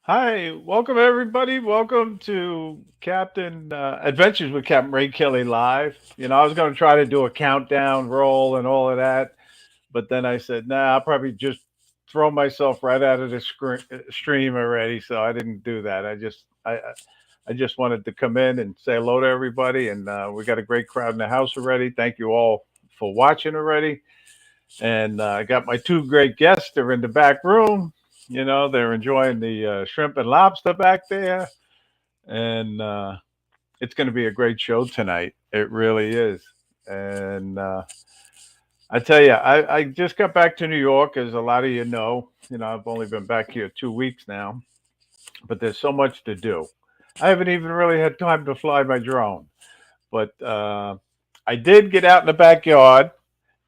Hi, welcome everybody. Welcome to Captain Adventures with Captain Ray Kelly live. I was going to try to do a countdown roll and all of that, but then I said, nah, I'll probably just throw myself right out of the stream already. So I didn't do that. I just wanted to come in and say hello to everybody, and we got a great crowd in the house already. Thank you all for watching already. And I got my two great guests. They're in the back room. They're enjoying the shrimp and lobster back there. And it's going to be a great show tonight. It really is. And I tell you, I just got back to New York, as a lot of you know. I've only been back here 2 weeks now, but there's so much to do. I haven't even really had time to fly my drone, but I did get out in the backyard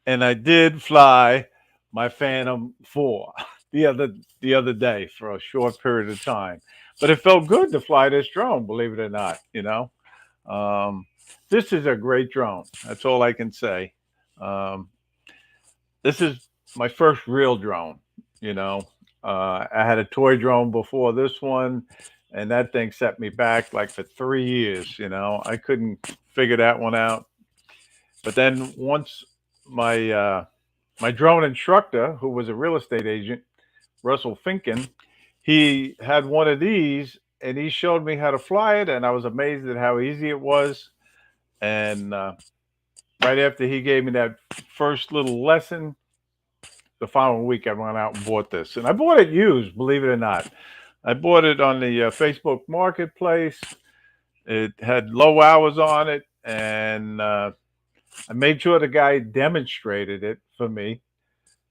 and I did fly my Phantom 4 the other day for a short period of time. But it felt good to fly this drone, believe it or not. Um, this is a great drone. That's all I can say. Um, this is my first real drone. You know, I had a toy drone before this one, and that thing set me back like for 3 years. I couldn't figure that one out. But then once my my drone instructor, who was a real estate agent, Russell Finken, he had one of these and he showed me how to fly it, and I was amazed at how easy it was. And right after he gave me that first little lesson, the following week I went out and bought this, and I bought it used, believe it or not. I bought it on the Facebook Marketplace. It had low hours on it, and I made sure the guy demonstrated it for me,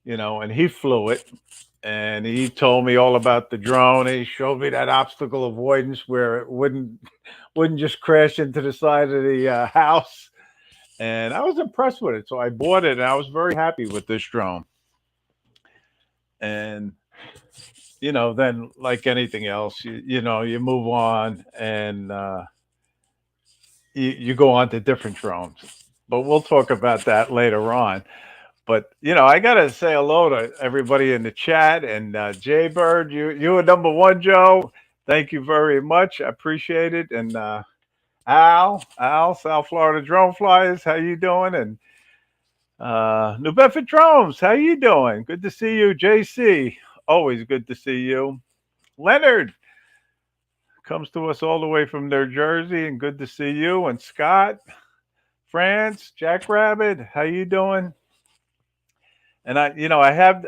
and he flew it, and he told me all about the drone. He showed me that obstacle avoidance where it wouldn't just crash into the side of the house, and I was impressed with it. So I bought it, and I was very happy with this drone. And then like anything else, you move on, and you go on to different drones. But we'll talk about that later on. But I gotta say hello to everybody in the chat, and Jaybird, you are number one, Joe. Thank you very much. I appreciate it. And Al, South Florida Drone Flyers, how you doing? And New Bedford Drones, how you doing? Good to see you, JC. Always good to see you. Leonard comes to us all the way from New Jersey, and good to see you. And Scott, France, Jackrabbit, how you doing? And I have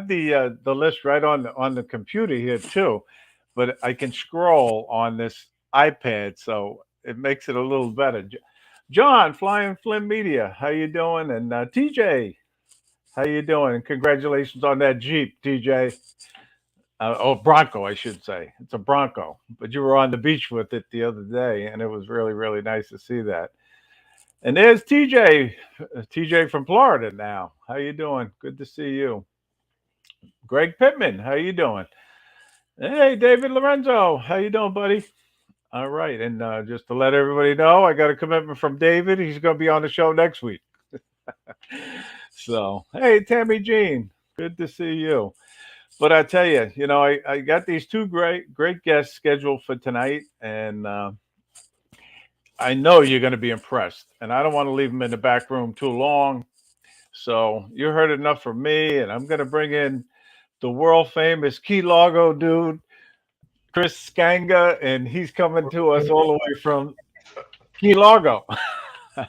the list right on the computer here too, but I can scroll on this iPad, so it makes it a little better. John, Flying Flynn Media, how you doing? And TJ, how you doing? And congratulations on that Jeep, TJ. Bronco, I should say. It's a Bronco, but you were on the beach with it the other day, and it was really, really nice to see that. And there's TJ from Florida now. How you doing? Good to see you. Greg Pittman, how you doing? Hey, David Lorenzo, how you doing, buddy? All right, and just to let everybody know, I got a commitment from David. He's going to be on the show next week. So, hey, Tammy Jean, good to see you. But I tell you, I got these two great guests scheduled for tonight, and I know you're going to be impressed. And I don't want to leave them in the back room too long. So you heard enough from me, and I'm going to bring in the world famous Key Largo dude, Chris Skanga, and he's coming to us all the way from Key Largo. I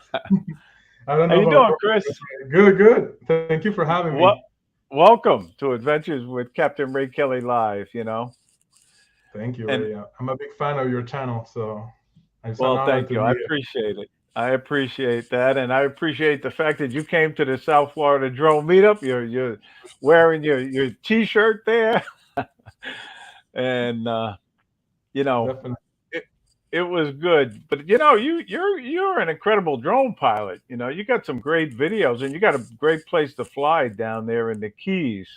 don't How know you about doing, Chris? good, good. Thank you for having me. Well, welcome to Adventures with Captain Ray Kelly live. Thank you, And Ray. I'm a big fan of your channel, so it's an well, honor thank to you. be I here. appreciate it. I appreciate that, and I appreciate the fact that you came to the South Florida Drone Meetup. You're wearing your T-shirt there, and you know Definitely. it, it was good. But you're an incredible drone pilot. You got some great videos, and you got a great place to fly down there in the Keys.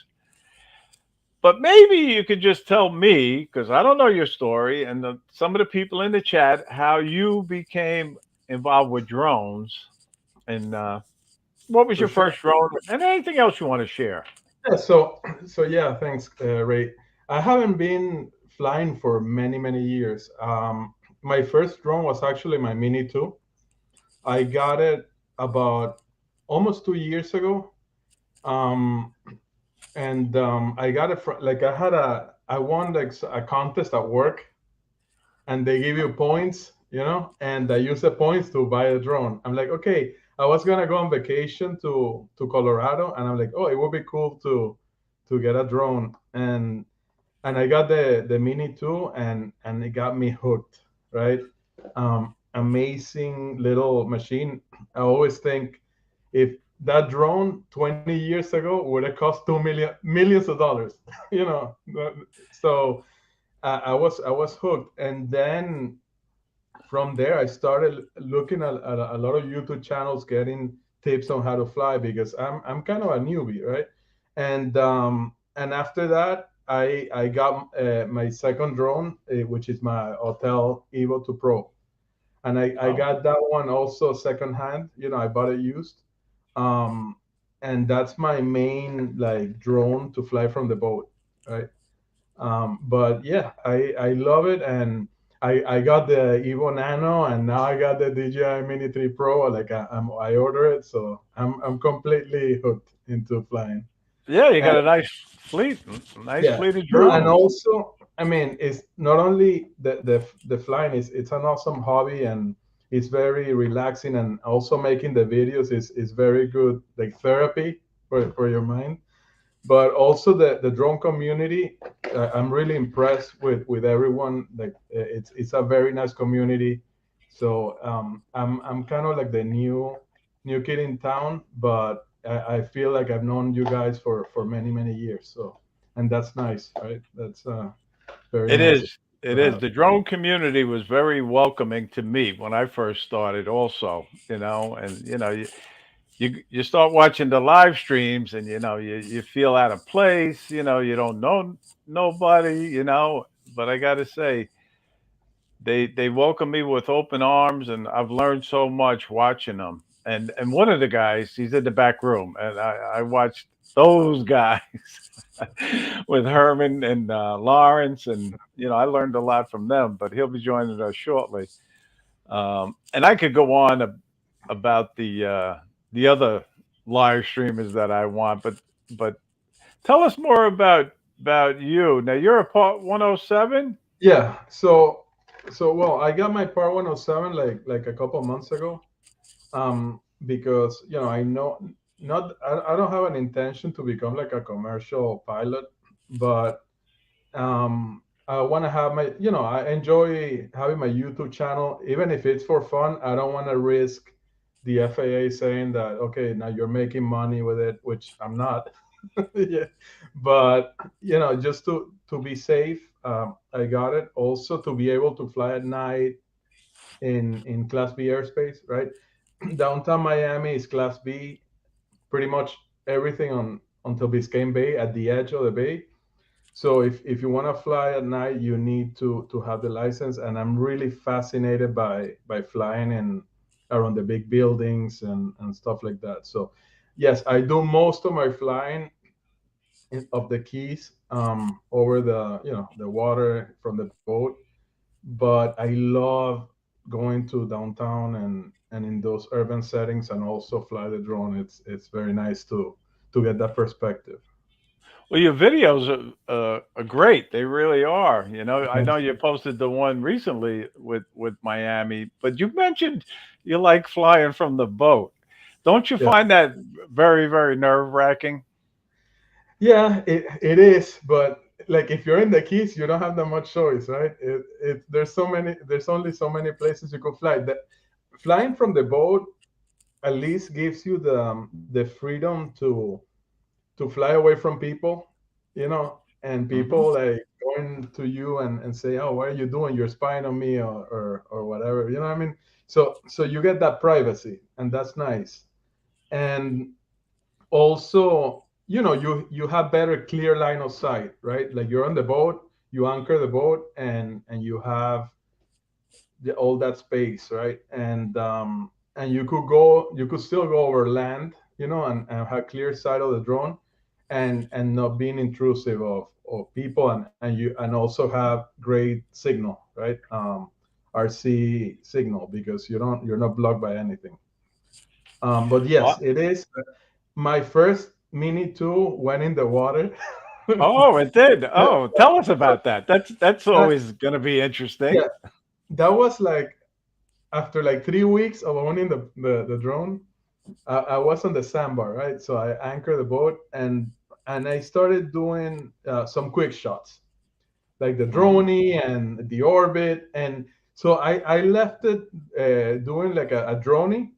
But maybe you could just tell me, because I don't know your story, and some of the people in the chat, how you became involved with drones, and what was For your sure. first drone, and anything else you want to share. Yeah, so yeah, thanks, Ray. I haven't been flying for many, many years. My first drone was actually my Mini 2. I got it about almost 2 years ago. Um, and I got it from, like, I won like a contest at work, and they give you points, and I use the points to buy a drone. I'm like, okay, I was gonna go on vacation to Colorado, and I'm like, oh, it would be cool to get a drone, and I got the Mini 2, and it got me hooked, right? Amazing little machine. I always think, if that drone 20 years ago would have cost 2 millions of dollars, you know. So I was hooked, and then from there I started looking at a lot of YouTube channels, getting tips on how to fly, because I'm kind of a newbie, right? And after that, I got my second drone, which is my Hotel Evo 2 Pro, and I Oh, got that one also secondhand. I bought it used, um, and that's my main like drone to fly from the boat, right? But yeah, I love it, and I got the Evo Nano, and now I got the DJI Mini 3 Pro. Like I order it, so I'm completely hooked into flying. yeah, you And got a nice yeah, fleet of and drones. also, I mean, it's not only the flying, it's an awesome hobby, and it's very relaxing, and also making the videos is very good, like therapy for your mind. But also the drone community, I'm really impressed with everyone. Like, it's a very nice community. So I'm kind of like the new kid in town, but I feel like I've known you guys for many, many years. So, and that's nice, right? That's very It nice is. to It is. have. The drone community was very welcoming to me when I first started also, and you start watching the live streams, and you feel out of place, you don't know nobody, but I got to say, they welcome me with open arms, and I've learned so much watching them. And one of the guys, he's in the back room, and I watched those guys with Herman and Lawrence, and I learned a lot from them. But he'll be joining us shortly, and I could go on about the other live streamers that I want, but tell us more about you. Now you're a part 107. Yeah. So well, I got my Part 107 like a couple months ago. Because I know, not I don't have an intention to become like a commercial pilot, but I want to have my, I enjoy having my YouTube channel, even if it's for fun. I don't want to risk the FAA saying that, okay, now you're making money with it, which I'm not. Yeah, but just to be safe, I got it. Also, to be able to fly at night in Class B airspace, right? Downtown Miami is Class B, pretty much everything on until Biscayne Bay, at the edge of the bay. So if you want to fly at night, you need to have the license. And I'm really fascinated by flying in around the big buildings and stuff like that. So yes, I do most of my flying of the Keys, over the water from the boat. But I love going to downtown and in those urban settings, and also fly the drone. It's very nice to get that perspective. Well, your videos are great. They really are. I know Thank you you. posted the one recently with Miami, but you mentioned you like flying from the boat. Don't you Yeah, find that very, very nerve wracking? yeah, it is. But like, if you're in the Keys, you don't have that much choice, right? There's only so many places you could fly. Flying from the boat at least gives you the freedom to fly away from people, and Hmm. people like going to you and say, "Oh, what are you doing? You're spying on me," or whatever. You know what I mean? So you get that privacy, and that's nice. And also, you have better clear line of sight, right? Like, you're on the boat, you anchor the boat, and you have all that space, right? And you could still go over land, and have clear sight of the drone. and not being intrusive of people, and also have great signal, right? RC signal, because you're not blocked by anything. But yes, Well, it is. My first Mini 2 went in the water. oh, it did. That, Oh, tell us about that. That's that- always going to be interesting. yeah, that was like after like 3 weeks of owning the drone. I was on the sandbar, right? So I anchored the boat, and I started doing some quick shots, like the Hmm. droney and the orbit. And so I left it doing like a droney,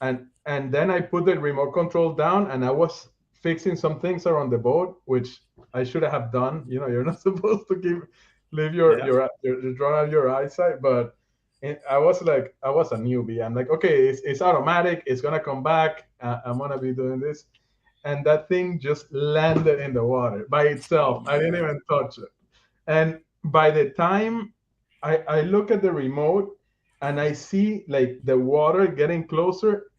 and then I put the remote control down, and I was fixing some things around the boat, which I should have done. You're not supposed to leave Yeah. your drone out of your eyesight, but I was a newbie. I'm like, okay, it's automatic. It's gonna come back. I'm gonna be doing this, and that thing just landed in the water by Oh itself. I didn't man. even touch it. And by the time I look at the remote and I see like the water getting closer,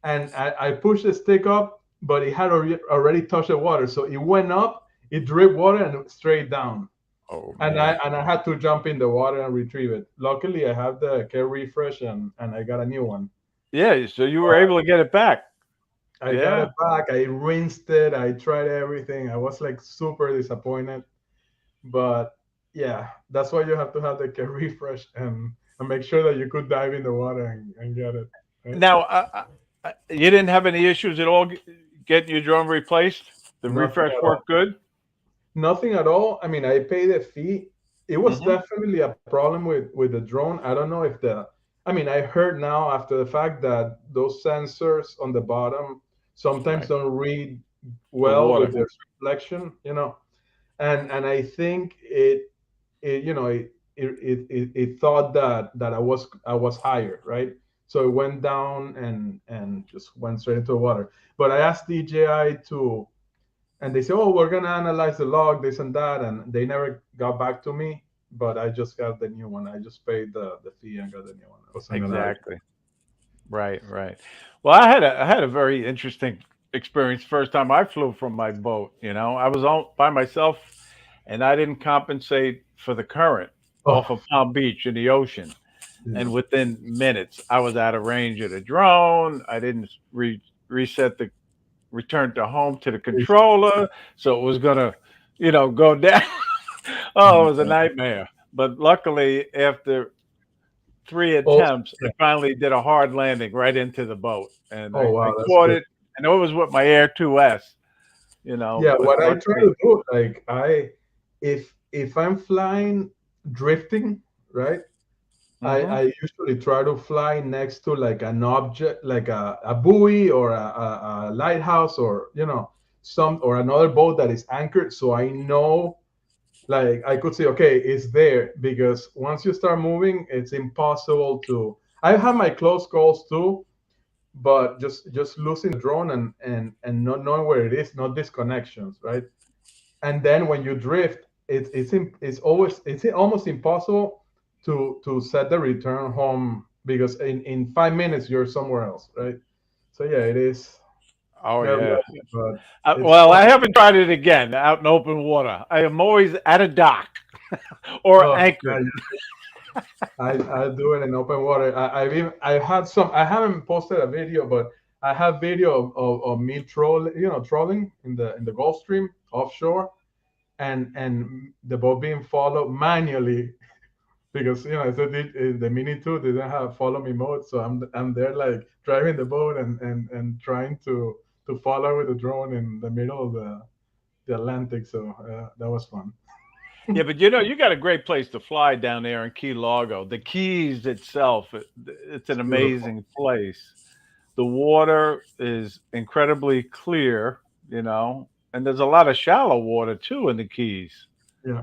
and I pushed the stick up, but it had already touched the water. So it went up, it dripped water and straight down. Oh And man. I had to jump in the water and retrieve it. Luckily, I have the care refresh, and I got a new one. Yeah. So you were But able to get it back. I got Yeah. it back. I rinsed it. I tried everything. I was like super disappointed. But yeah, that's why you have to have the care refresh, and make sure that you could dive in the water and get it. Right? Now, you didn't have any issues at all getting your drone replaced. The Nothing refresh at all. worked good. Nothing at all. I mean, I paid a fee. It was Hmm. definitely a problem with the drone. I don't know if the. I mean, I heard now after the fact that those sensors on the bottom sometimes Right. don't read The well water. with their reflection. And I think it thought that I was higher, right? So it went down and just went straight into the water. But I asked DJI to, and they said, "Oh, we're gonna analyze the log, this and that," and they never got back to me. But I just got the new one. I just paid the fee and got the new one. I wasn't gonna argue. Exactly. Right. Right. Well, I had a very interesting experience. First time I flew from my boat. I was all by myself, and I didn't compensate for the current off Oh, of Palm Beach in the ocean. yeah. And within minutes, I was out of range of the drone. I didn't reset the return to home to the controller, so it was gonna, go down. Oh, it was a Yeah. nightmare. But luckily, after three Also, attempts, I yeah. finally did a hard landing right into the boat, and Oh I wow, that's caught good. it. And it was with my Air 2S, Yeah, but what I try luckily, to do, like if I'm flying drifting, right? hmm, I usually try to fly next to like an object, like a buoy or a lighthouse, or some or another boat that is anchored, so I know, like I could say, okay, it's there, because once you start moving, it's impossible to. I have my close calls too, but just losing the drone and not knowing where it is, not disconnections, right? And then when you drift, it's almost impossible to set the return home, because in 5 minutes you're somewhere else, right? So yeah, it is oh nerve yeah. wracking, but it's Well, fun. I haven't tried it again out in open water. I am always at a dock or Oh yeah, anchored. I do it in open water. I had some. I haven't posted a video, but I have video of me trolling in the Gulf Stream offshore, and the boat being followed manually, because it's the Mini 2 didn't have follow me mode, so I'm there like driving the boat and trying to follow with the drone in the middle of the Atlantic. So that was fun. Yeah, but you got a great place to fly down there in Key Largo. The Keys itself, it's It's an beautiful. amazing place. The water is incredibly clear, and there's a lot of shallow water too in the Keys. Yeah,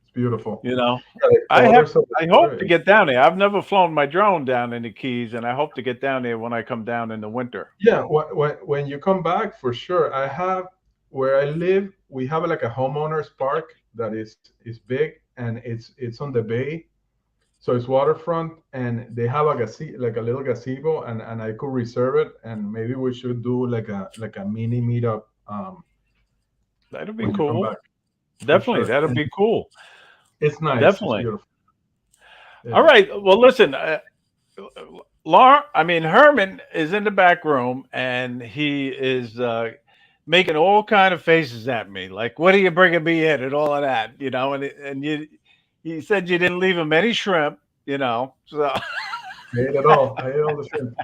it's beautiful. You know, Yeah, the I have colors of the I hope water. to get down there. I've never flown my drone down in the Keys, and I hope to get down there when I come down in the winter. Yeah, when you come back, for sure. I have Where I live, we have like a homeowners park that is big, and it's on the bay, so it's waterfront, and they have like a little gazebo, and I could reserve it, and maybe we should do like a mini meetup That'll be when you come cool. back, for Definitely, sure. that'll And be cool. it's nice. It's Definitely. beautiful. All Yeah. right. Well, listen, Herman is in the back room and he is making all kind of faces at me, like, "What are you bringing me in?" and all of that, And he said you didn't leave him any shrimp, So, I ate it all. I ate all the shrimp.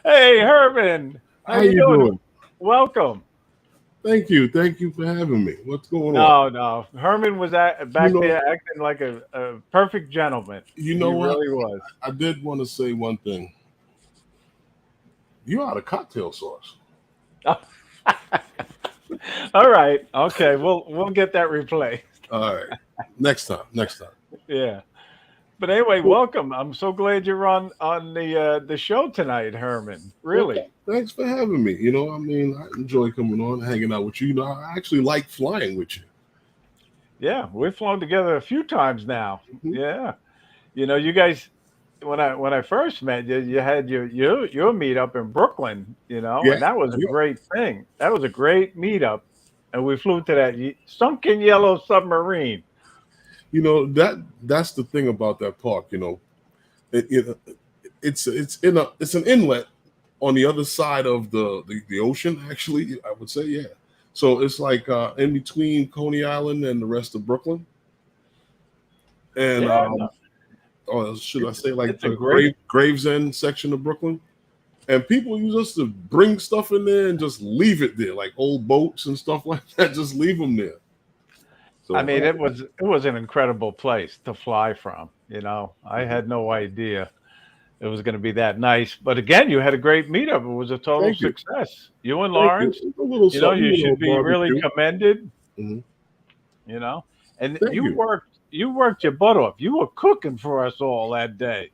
hey, Herman, how How you you doing? doing? Welcome. Thank you. Thank you for having me. What's going on? No, no, Herman was You back know, there acting like a perfect gentleman. you He know what? really was. I did want to say one thing. You're out of cocktail sauce. All right. Okay. We'll get that replay. All right. Next time. Next time. Yeah. But anyway, Well, welcome. I'm so glad you're on the show tonight, Herman. well, Really. thanks for having me. I enjoy coming on, hanging out with you. I actually like flying with you. Yeah, we've flown together a few times now. Mhm. Yeah. You guys when I first met you, you had your meetup in Brooklyn, Yeah. and that was a Yeah. great thing. That was a great meetup. And we flew to that sunken yellow submarine. That's the thing about that park. It, it it's an inlet on the other side of the ocean. Actually, I would say, yeah. So it's like in between Coney Island and the rest of Brooklyn, and Yeah, no, or should I it's say like it's a the great Gravesend section of Brooklyn. And people use us to bring stuff in there and just leave it there, like old boats and stuff like that. Just leave them there. I So mean, it was an incredible place to fly from. I mhm. had no idea it was going to be that nice. But again, you had a great meetup. It was a total Thank you, success. You and thank you. Lawrence, A little something, you should be really barbecue. commended. Mhm. You know, and Thank you. you worked your butt off. You were cooking for us all that day.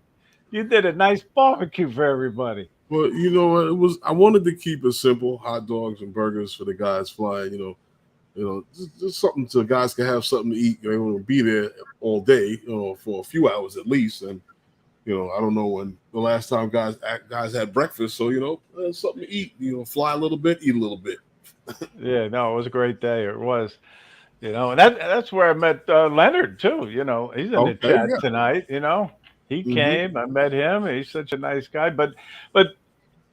You did a nice barbecue for everybody. But you know what? It was. I wanted to keep it simple: hot dogs and burgers for the guys flying. Just something so guys can have something to eat. They want to be there all day, for a few hours at least. And I don't know when the last time guys had breakfast. So something to eat. Fly a little bit, eat a little bit. Yeah, no, it was a great day. It was. And that's where I met Leonard too. He's in the Okay, chat yeah. tonight. He Hmm. came. I met him. He's such a nice guy. But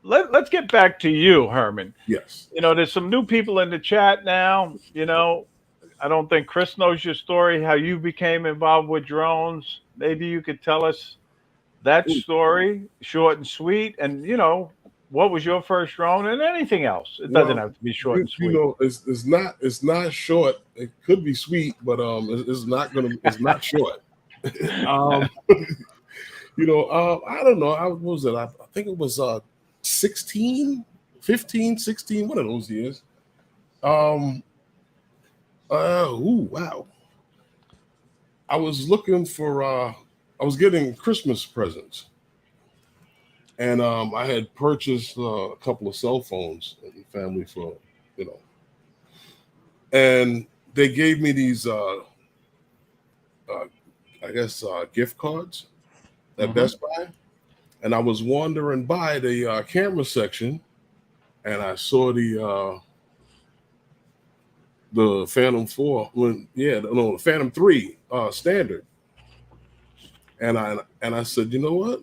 let's get back to you, Herman. Yes. There's some new people in the chat now. I don't think Chris knows your story, how you became involved with drones. Maybe you could tell us that story, short and sweet, and what was your first drone and anything else. It doesn't Well, have to be short and sweet. it's not short. It could be sweet, but it's not short. um, I don't know. What was it? I think it was 16, 15, 16, one of those years. Um, wow. I was looking for. I was getting Christmas presents, and I had purchased a couple of cell phones and family for, you know, and they gave me these, uh, I guess, gift cards at Hmm. Best Buy, and I was wandering by the camera section, and I saw the Phantom 4, the Phantom 3 standard, and I said, you know what?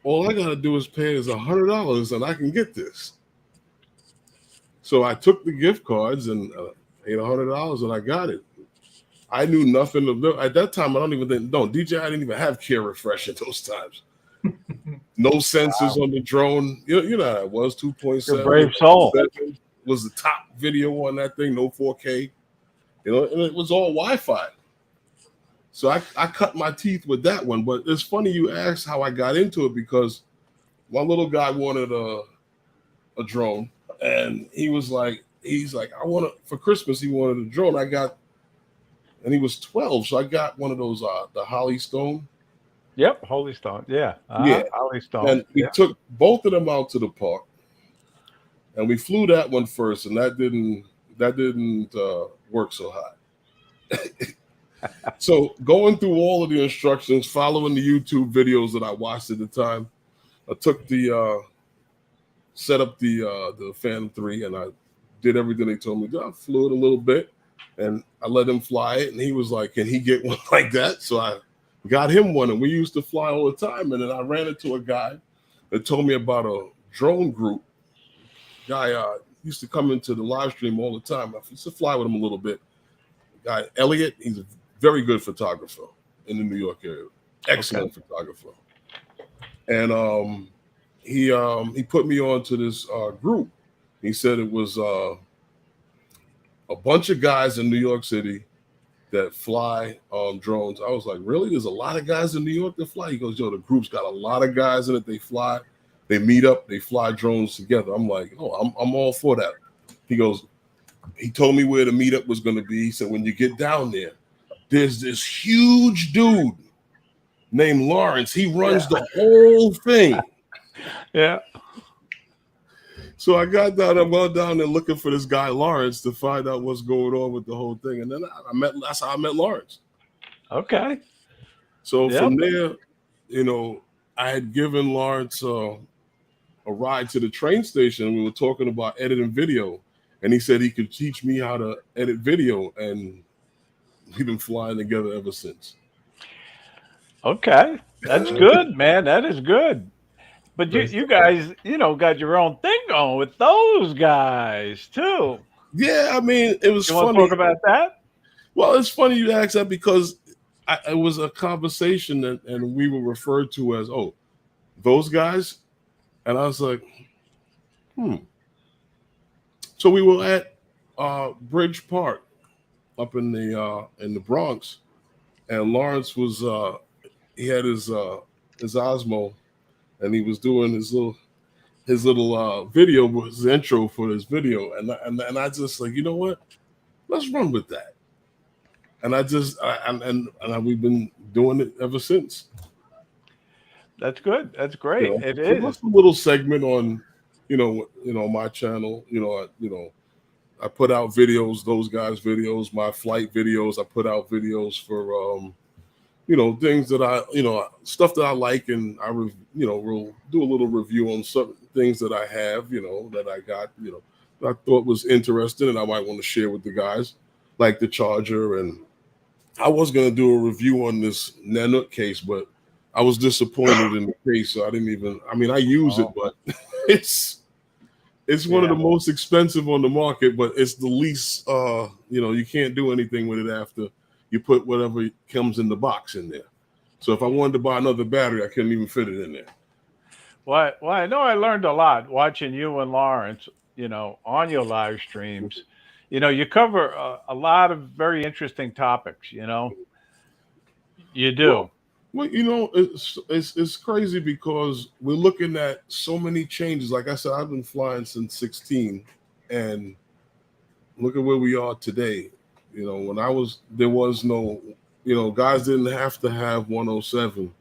All I gotta do is pay is $100, and I can get this. So I took the gift cards and paid $100, and I got it. I knew nothing of them at that time. I don't even think no DJ. I didn't even have Care Refresh at those times. No sensors Wow, on the drone. You know how it was you're a 2.7. brave soul. 7 was the top video on that thing. No 4K. And it was all Wi-Fi. So I cut my teeth with that one. But it's funny you asked how I got into it because my little guy wanted a drone, and he's like, I want to for Christmas. He wanted a drone. And he was 12, so I got one of those the Holly Stone. Yep, Holy Stone. Yeah, Yeah, Holy Stone. and we Yeah. took both of them out to the park, and we flew that one first, and that didn't work so hot. So going through all of the instructions, following the YouTube videos that I watched at the time, I took the set up the Phantom 3, and I did everything they told me to do. I flew it a little bit, and I let him fly it, and he was like, "Can he get one like that?" So I got him one, and we used to fly all the time. And then I ran into a guy that told me about a drone group. Guy used to come into the live stream all the time. I used to fly with him a little bit. Guy Elliot, he's a very good photographer in the New York area. Excellent photographer. And he put me on to this group. He said it was a bunch of guys in New York City that fly drones. I was like, really? There's a lot of guys in New York that fly? He goes, yo, the group's got a lot of guys in it. They fly, they meet up, they fly drones together. I'm like, oh, I'm all for that. He goes, he told me where the meetup was going to be. He said, when you get down there, there's this huge dude named Lawrence. He runs the whole thing. Yeah. So I got down, I'm going down there looking for this guy Lawrence to find out what's going on with the whole thing. And then that's how I met Lawrence. Okay. So from there, you know, I had given Lawrence a ride to the train station, and we were talking about editing video. And he said he could teach me how to edit video, and we've been flying together ever since. Okay. That's good, man. That is good. But you guys, you know, got your own thing going with those guys too. Yeah, I mean, it was funny. Want to talk about that? Well, it's funny you ask that because it was a conversation and we were referred to as, oh, those guys. And I was like, So we were at Bridge Park up in the Bronx, and Lawrence was he had his Osmo, and he was doing his little video, his intro for his video, and I just like, you know what, let's run with that, and we've been doing it ever since. That's good. That's great. You know? It so is. that's a little segment on, my channel. I put out videos, those guys' videos, my flight videos. I put out videos for, things that stuff that I like, and we'll do a little review on some things that I have, that I got, that I thought was interesting, and I might want to share with the guys, like the Charger. And I was going to do a review on this Nanook case, but I was disappointed in the case, so I didn't even. I mean, I use it, but it's one of the most expensive on the market, but it's the least. You can't do anything with it after you put whatever comes in the box in there. So if I wanted to buy another battery, I couldn't even fit it in there. Well, I know I learned a lot watching you and Lawrence, on your live streams. You cover a lot of very interesting topics. You do. Well, it's crazy because we're looking at so many changes. Like I said, I've been flying since 16, and look at where we are today. When there was no, guys didn't have to have 107.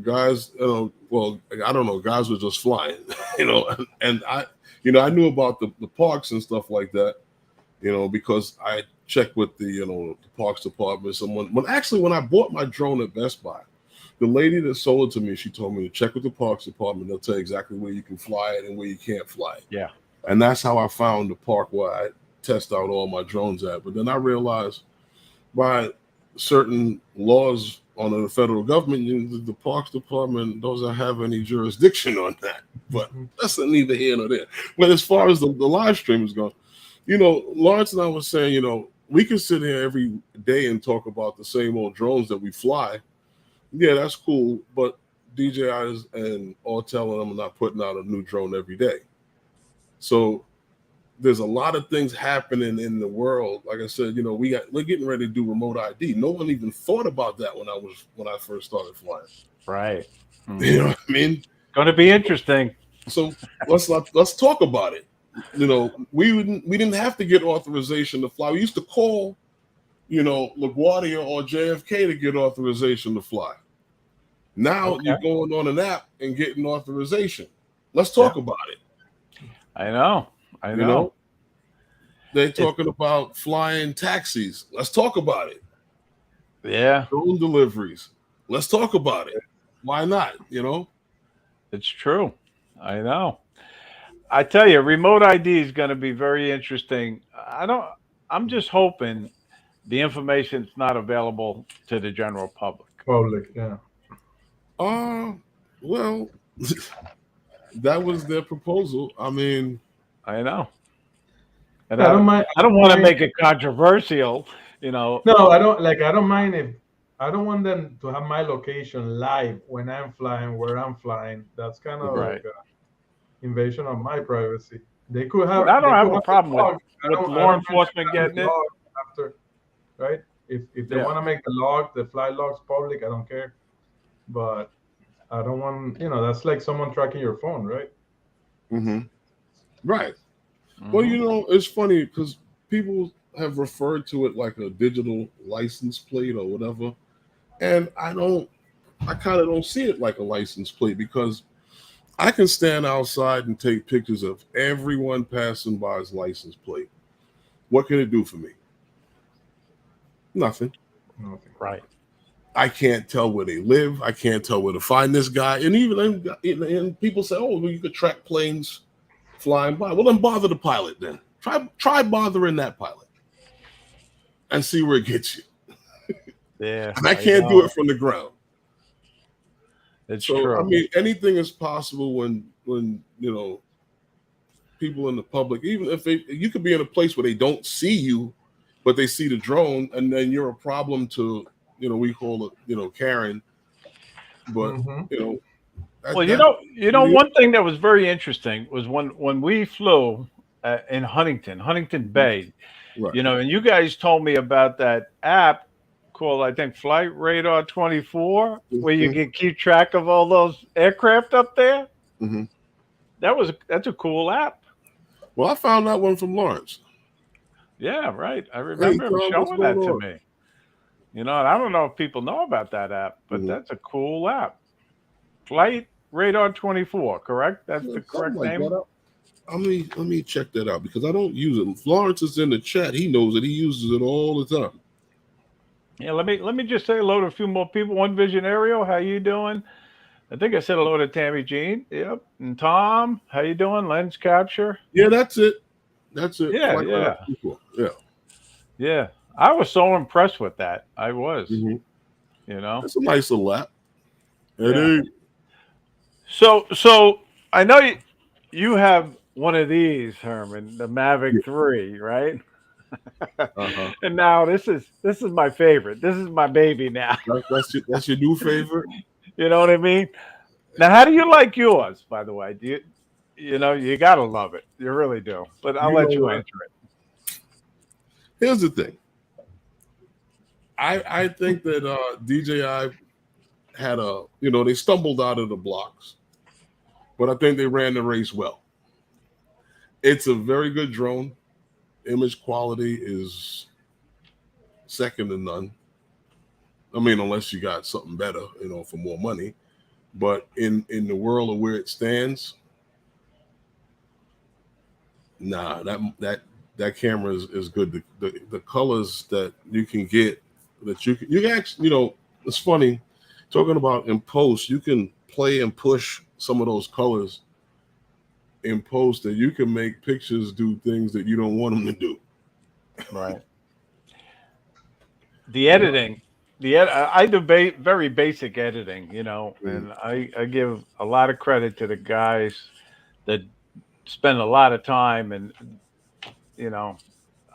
Guys, well, I don't know, guys were just flying, and I knew about the parks and stuff like that, because I checked with the parks department. When I bought my drone at Best Buy, the lady that sold it to me, she told me to check with the parks department. They'll tell you exactly where you can fly it and where you can't fly it. Yeah. And that's how I found the park where I test out all my drones at. But then I realized by certain laws on the federal government, the parks department doesn't have any jurisdiction on that. But that's neither here nor there. But as far as the live stream is going, Lawrence and I was saying, we can sit here every day and talk about the same old drones that we fly. Yeah, that's cool. But DJIs and Autel and them are not putting out a new drone every day. So there's a lot of things happening in the world. Like I said, we're getting ready to do remote ID. No one even thought about that when I first started flying. Right. You know what I mean? Going to be interesting. So let's talk about it. We didn't have to get authorization to fly. We used to call, LaGuardia or JFK to get authorization to fly. Now you're going on an app and getting authorization. Let's talk about it. I know. They're talking about flying taxis. Let's talk about it. Yeah. Drone deliveries. Let's talk about it. Why not? It's true. I know. I tell you, remote ID is going to be very interesting. I'm just hoping the information's not available to the general public. Public, yeah. Well, that was their proposal. I mean, I know. And I don't mind. I don't want to make it controversial, you know. No, I don't like. I don't mind if I don't want them to have my location live when I'm flying, where I'm flying. That's kind of Mhm. like a invasion of my privacy. They could But have. I don't They have could a have problem the log. with I don't law mind them enforcement having getting the it. log after, right? If they Yeah. want to make the log, the flight logs public, I don't care. But I don't want. That's like someone tracking your phone, right? Right. Well, Mhm. it's funny because people have referred to it like a digital license plate or whatever, and I kind of don't see it like a license plate because I can stand outside and take pictures of everyone passing by's license plate. What can it do for me? Nothing. Nothing. Right. I can't tell where they live. I can't tell where to find this guy. And and people say, "Oh, well, you could track planes flying by." Well, then bother the pilot. Then try bothering that pilot and see where it gets you. Yeah. And I can't do know. it from the ground. It's So I true. mean, anything is possible when people in the public, even if you could be in a place where they don't see you, but they see the drone, and then you're a problem to we call it Karen, but Mm-hmm. Well, that one thing that was very interesting was when we flew in Huntington Bay, right. and you guys told me about that app called, I think, Flight Radar 24, where you Mhm, can keep track of all those aircraft up there. mhm. That's a cool app. Well, I found that one from Lawrence. Yeah, right. I Hey, remember him Tom, what's showing going that to on? me. And I don't know if people know about that app, but Mhm. that's a cool app. Flight Radar 24, correct? That's Yeah, the something correct like name? that. Let me check that out because I don't use it. Florence is in the chat. He knows it. He uses it all the time. Yeah, let me just say hello to a few more people. One Visionario, how you doing? I think I said hello to Tammy Jean. Yep. And Tom, how you doing? Lens capture. Yeah, that's it. That's it. Yeah, Flight Radar yeah, 24. Yeah. yeah. I was so impressed with that. I was, Mhm. you know. That's a nice little app. It Yeah. is. So I know you have one of these, Herman, the Yeah. Mavic 3, right? Uh-huh. And now this is my favorite. This is my baby now. That's your new favorite. You know what I mean? Now, how do you like yours, by the way? You gotta love it. You really do. But I'll You know let you what? answer it. Here's the thing. I think that DJI had they stumbled out of the blocks, but I think they ran the race well. It's a very good drone. Image quality is second to none. I mean, unless you got something better, for more money. But in the world of where it stands, nah, that camera is good. The colors that you can get, that you can actually, it's funny talking about in post. You can play and push some of those colors in post that you can make pictures do things that you don't want them to do. Right. The Yeah. editing, I do very basic editing, Mhm. and I give a lot of credit to the guys that spend a lot of time, and you know,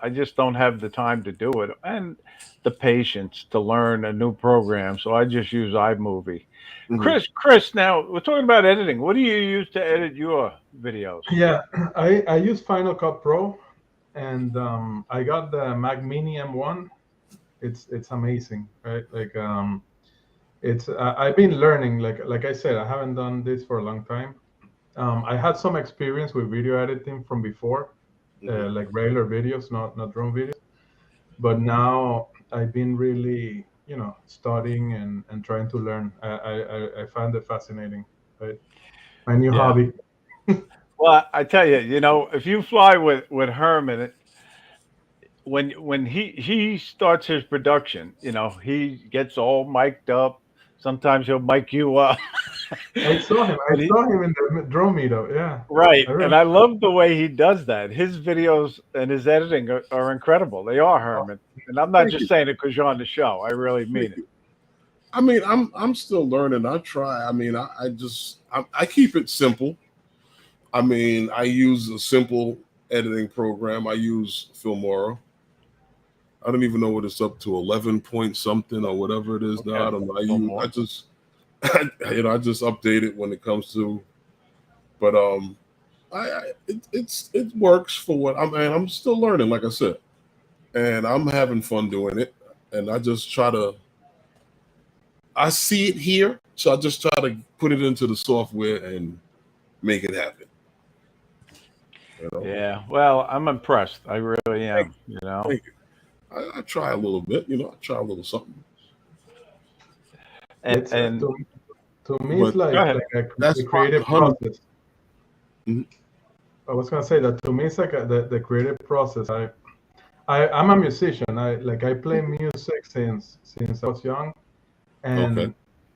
I just don't have the time to do it and the patience to learn a new program. So I just use iMovie. Mhm. Chris, now we're talking about editing. What do you use to edit your videos? Yeah, I use Final Cut Pro, and I got the Mac Mini M1. It's amazing, right? Like it's I've been learning. Like I said, I haven't done this for a long time. I had some experience with video editing from before, Mhm. like regular videos, not drone videos. But now I've been really, studying and trying to learn. I find it fascinating, right? My new Yeah. hobby. Well, I tell you, if you fly with Herman, when he starts his production, he gets all mic'd up. Sometimes he'll mic you up. I saw him. I But he, saw him in the drone meetup. Yeah, right, I and remember. I love the way he does that. His videos and his editing are incredible. They are, Herman. And I'm not Thank just you. saying it because you're on the show. I really mean Thank it. you. I mean, I'm still learning. I try. I mean, I keep it simple. I mean, I use a simple editing program. I use Filmora. I don't even know what it's up to, 11 point something or whatever it is now. Okay, I don't know. no more. I just, I just update it when it comes to, but it works for what I'm still learning, like I said, and I'm having fun doing it. And I just try to, I see it here, so I just try to put it into the software and make it happen. You know, Yeah, well, I'm impressed. I really thank am, you know. thank you. I try a little bit, I try a little something, It's And to me, it's but go ahead. like that's the part creative 100. process. I was gonna say that to me, it's like the creative process. I'm a musician. I play music since I was young, Okay.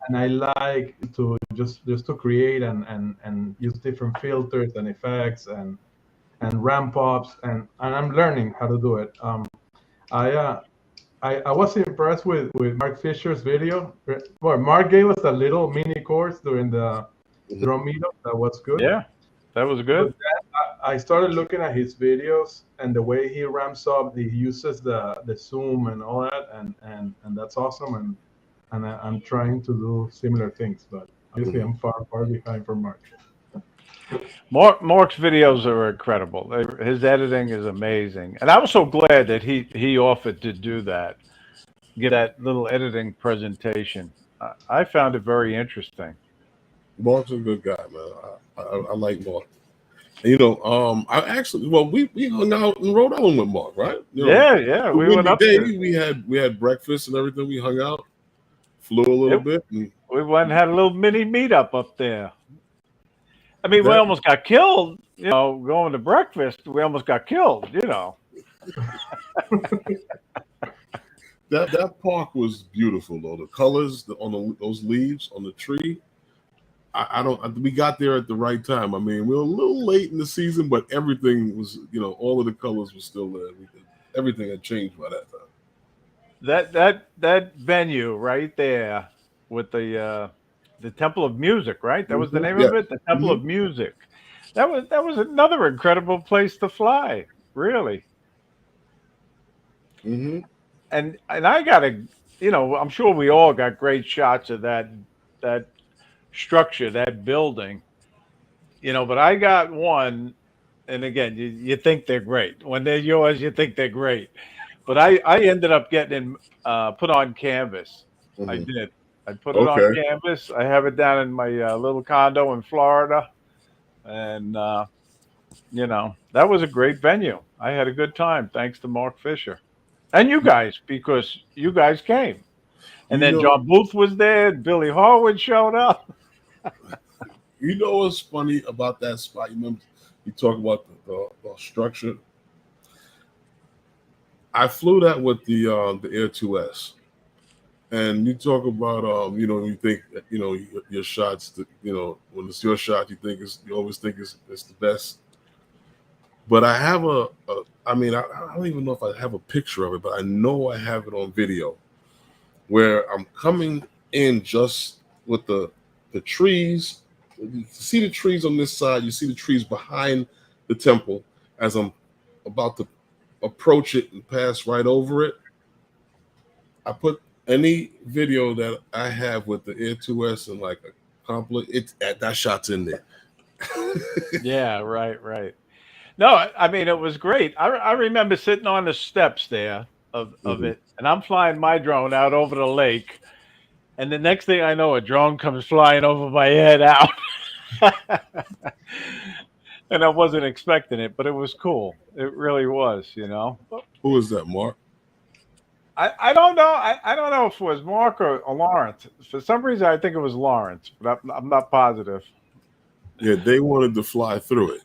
and I like to just to create and use different filters and effects and ramp ups and I'm learning how to do it. I I was impressed with Mark Fisher's video. Well, Mark gave us a little mini course during the Mhm. drone meetup. That was good. Yeah, that was But good. then I started looking at his videos and the way he ramps up, he uses the zoom and all that, and that's awesome. And I'm trying to do similar things, but obviously Mhm. I'm far behind from Mark. Mark's videos are incredible. His editing is amazing, and I was so glad that he offered to do that, give that little editing presentation. I found it very interesting. Mark's a good guy, man. I like Mark. And, I actually, well, we hung out in Rhode Island with Mark, right? Yeah, yeah, The we went windy up day, there. we had breakfast and everything. We hung out, flew a little It, bit, and we went and had a little mini meetup up there. I mean, we that almost got killed. Going to breakfast, we almost got killed. that park was beautiful though. The colors on those leaves on the tree. I don't. We got there at the right time. I mean, we were a little late in the season, but everything was, all of the colors were still there. Everything had changed by that time. That venue right there with the Temple of Music, right? That was the name of Yes. it, the Temple hmm of Music. That was another incredible place to fly, really. hmm And I got I'm sure we all got great shots of that structure, that building, but I got one, and again, you think they're great. When they're yours, you think they're great. But I ended up getting put on canvas. I hmm did. I put it on Okay. canvas. I have it down in my little condo in Florida, and that was a great venue. I had a good time thanks to Mark Fisher and you guys because you guys came. And You then know, John Booth was there. Billy Harwood showed up. what's funny about that spot? You remember you talk about the structure. I flew that with the Air 2S. And you talk about, you think that, your shots, when it's your shot, you always think it's the best. But I have I mean, I don't even know if I have a picture of it, but I know I have it on video where I'm coming in just with the trees. You see the trees on this side, you see the trees behind the temple as I'm about to approach it and pass right over it. I put any video that I have with the Air 2S and like a complete, that shot's in there. Yeah, right. No, I mean it was great. I remember sitting on the steps there of Mhm. it, and I'm flying my drone out over the lake, and the next thing I know, a drone comes flying over my head out, and I wasn't expecting it, but it was cool. It really was. Who is that, Mark? I don't know. I don't know if it was Mark or Lawrence. For some reason, I think it was Lawrence, but I'm not positive. Yeah, they wanted to fly through it.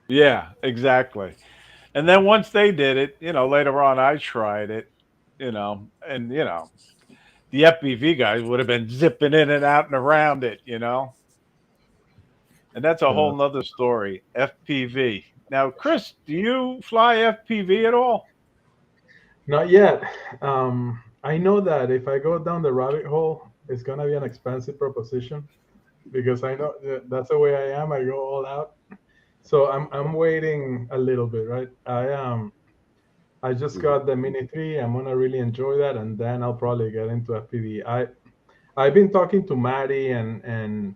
Yeah, exactly. And then once they did it, later on I tried it, and the FPV guys would have been zipping in and out and around it. And that's a whole nother story. FPV. Now, Chris, do you fly FPV at all? Not yet. I know that if I go down the rabbit hole, it's gonna be an expensive proposition because I know that's the way I am. I go all out. So I'm waiting a little bit, right? I just got the Mini 3. I'm gonna really enjoy that, and then I'll probably get into FPV. I've been talking to Maddie and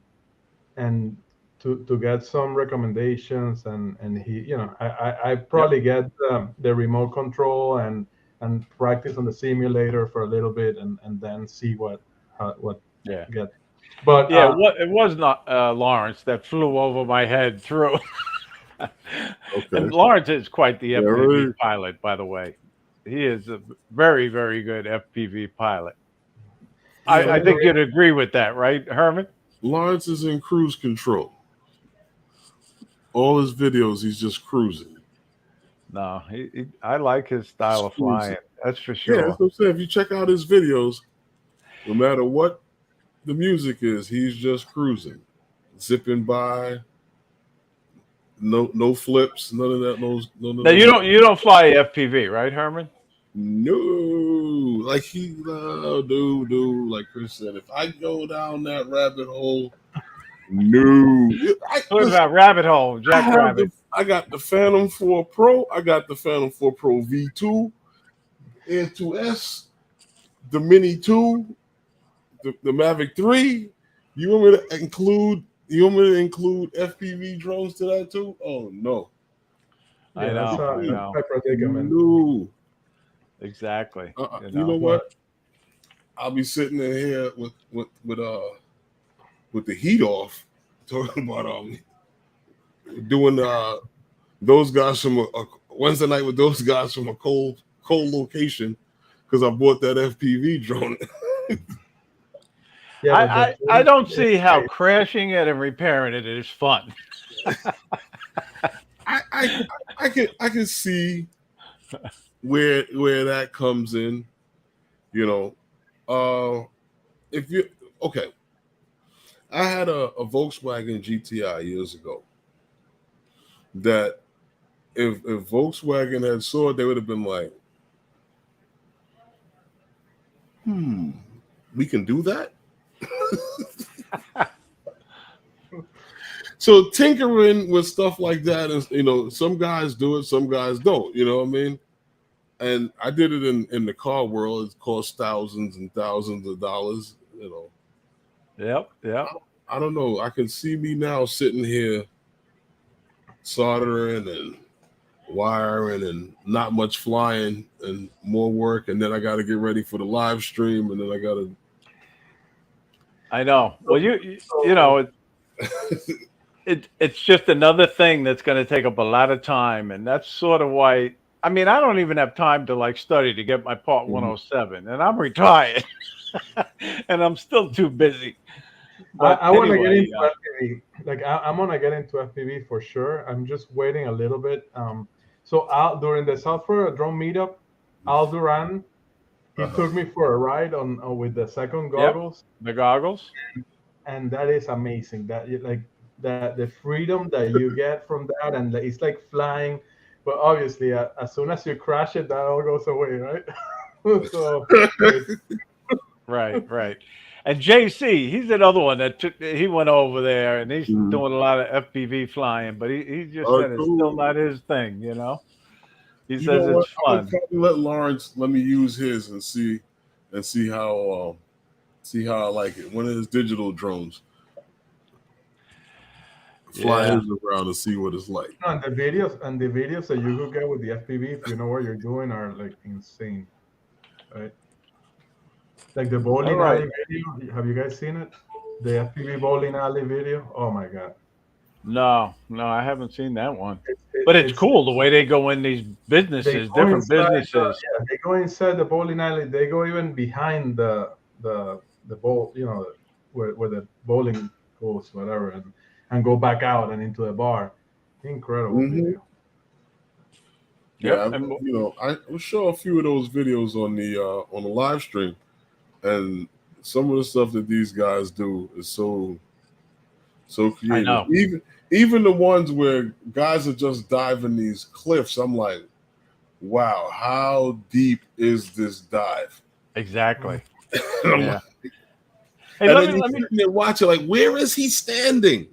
to get some recommendations, and he, I probably get the remote control and practice on the simulator for a little bit, and then see what Yeah. get. But Yeah, it was not Lawrence that flew over my head through. And Lawrence is quite the FPV pilot, by the way. He is a very, very good FPV pilot. I think you'd agree with that, right, Herman? Lawrence is in cruise control. All his videos, he's just cruising. No, I like his style of flying. That's for sure. Yeah, that's what I'm saying. If you check out his videos, no matter what the music is, he's just cruising, zipping by. No flips, none of that. Now you don't fly FPV, right, Herman? No, like dude, like Chris said, if I go down that rabbit hole, no. What about rabbit hole, Jackrabbit? I got the Phantom 4 Pro. I got the Phantom 4 Pro V2, Air 2S, the Mini 2, the Mavic 3. You want me to include FPV drones to that too? Oh no. I know. No. Exactly. You know what? I'll be sitting in here with the heat off, talking about doing those guys from a Wednesday night with those guys from a cold location because I bought that FPV drone. Yeah, I don't see how crashing it and repairing it is fun. I can see where that comes in, if you okay. I had a Volkswagen GTI years ago that if Volkswagen had saw it, they would have been like, we can do that. So tinkering with stuff like that is, some guys do it, some guys don't, you know what I mean? And I did it in the car world. It cost thousands and thousands of dollars, Yep. I don't know. I can see me now sitting here soldering and wiring and not much flying and more work. And then I got to get ready for the live stream. And then I got to. I know. Well, you know, it's just another thing that's going to take up a lot of time. And that's sort of why, I mean, I don't even have time to study to get my Part 107 and I'm retired and I'm still too busy. I want to get into FPV. I'm gonna get into FPV for sure. I'm just waiting a little bit. So during the South Florida Drone Meetup, Al Duran, he took me for a ride on with the second goggles. Yep, the goggles, and that is amazing. That the freedom that you get from that, and it's like flying. But obviously, as soon as you crash it, that all goes away, right? So. Right. And JC, he's another one that he went over there and he's doing a lot of FPV flying, but he just said it's still not his thing, He says it's fun. I'll probably let Lawrence let me use his and see how I like it. One of his digital drones. Fly his around and see what it's like. And the videos that you could get with the FPV, if you know what you're doing, are insane, right? Like the bowling alley video. Have you guys seen it? The FPV bowling alley video. Oh my god. No, I haven't seen that one. But it's cool the way they go in these businesses, different businesses. They go inside the bowling alley. They go even behind the bowl, where the bowling goes, whatever, and go back out and into the bar. Incredible video. Yeah, I will show a few of those videos on the live stream. And some of the stuff that these guys do is so So I creative. know. Even the ones where guys are just diving these cliffs, I'm like, wow, how deep is this dive? Exactly. And I'm Yeah. like, Hey, and let then me you're sitting there watching, like, where is he standing?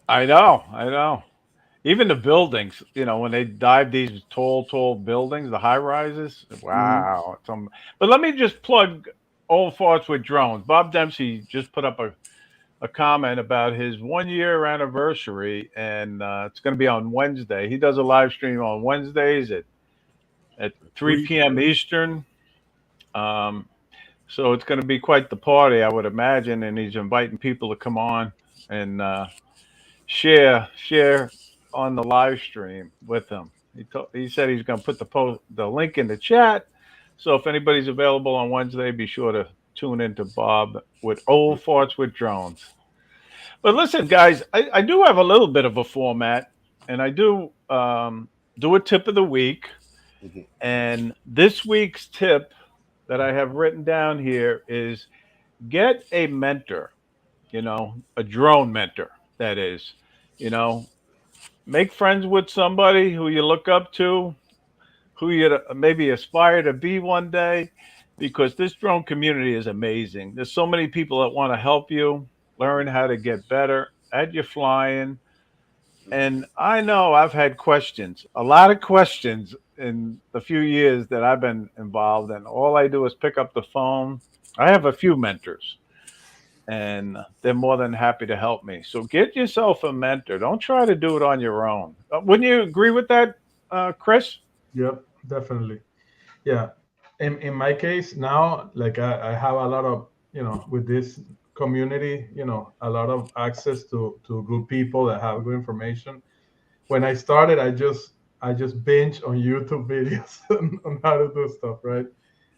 I know. Even the buildings, when they dive these tall buildings, the high rises, Mhm. wow. But let me just plug Old Farts with Drones. Bob Dempsey just put up a comment about his 1 year anniversary, and it's going to be on Wednesday. He does a live stream on Wednesdays at 3 p.m. Eastern. Um, so it's going to be quite the party, I would imagine, and he's inviting people to come on and share on the live stream with him. He said he's going to put the link in the chat. So if anybody's available on Wednesday, be sure to tune into Bob with Old Farts with Drones. But listen, guys, I do have a little bit of a format, and I do a tip of the week. Mhm. And this week's tip that I have written down here is get a mentor, a drone mentor, that is. You know, make friends with somebody who you look up to, who you maybe aspire to be one day, because this drone community is amazing. There's so many people that want to help you learn how to get better at your flying. And I know I've had questions, a lot of questions in the few years that I've been involved, and all I do is pick up the phone. I have a few mentors, and they're more than happy to help me. So get yourself a mentor. Don't try to do it on your own. Wouldn't you agree with that, Chris? Yep, definitely. Yeah. In my case now, like I have a lot of, with this community, a lot of access to good people that have good information. When I started, I just binge on YouTube videos on how to do stuff, right?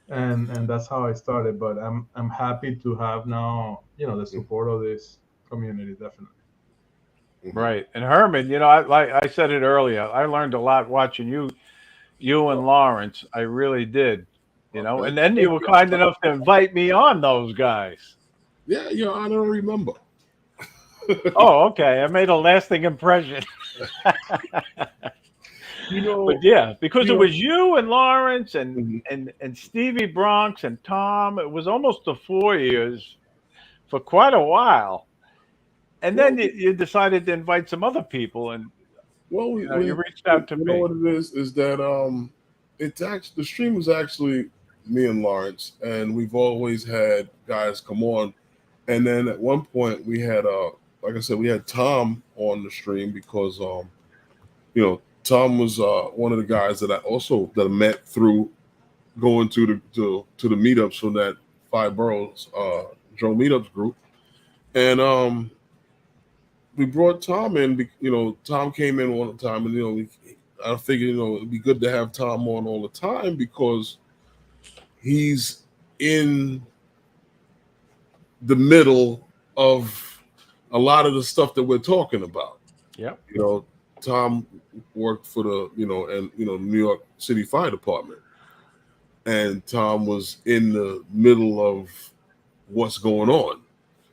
And that's how I started. But I'm happy to have now, the support of this community, definitely. Mhm. Right. And Herman, like I said it earlier, I learned a lot watching you and Oh, Lawrence. I really did. okay. And then you Thank were you. kind enough to invite me on those guys. Yeah, I don't remember. Oh, okay. I made a lasting impression. You But know, yeah, because it you was you and Lawrence and know, and Stevie Bronx and Tom. It was almost the 4 years for quite a while. And then well, you decided to invite some other people, and well, you reached out to you know me. what it is that it's actually the stream is actually me and Lawrence, and we've always had guys come on, and then at one point we had like I said, we had Tom on the stream because Tom was one of the guys that I met through going to the meetups from that Five Boroughs drone meetups group, and we brought Tom in. Tom came in one time, and I figured it'd be good to have Tom on all the time because he's in the middle of a lot of the stuff that we're talking about. Yep. Tom worked for the New York City Fire Department, and Tom was in the middle of what's going on.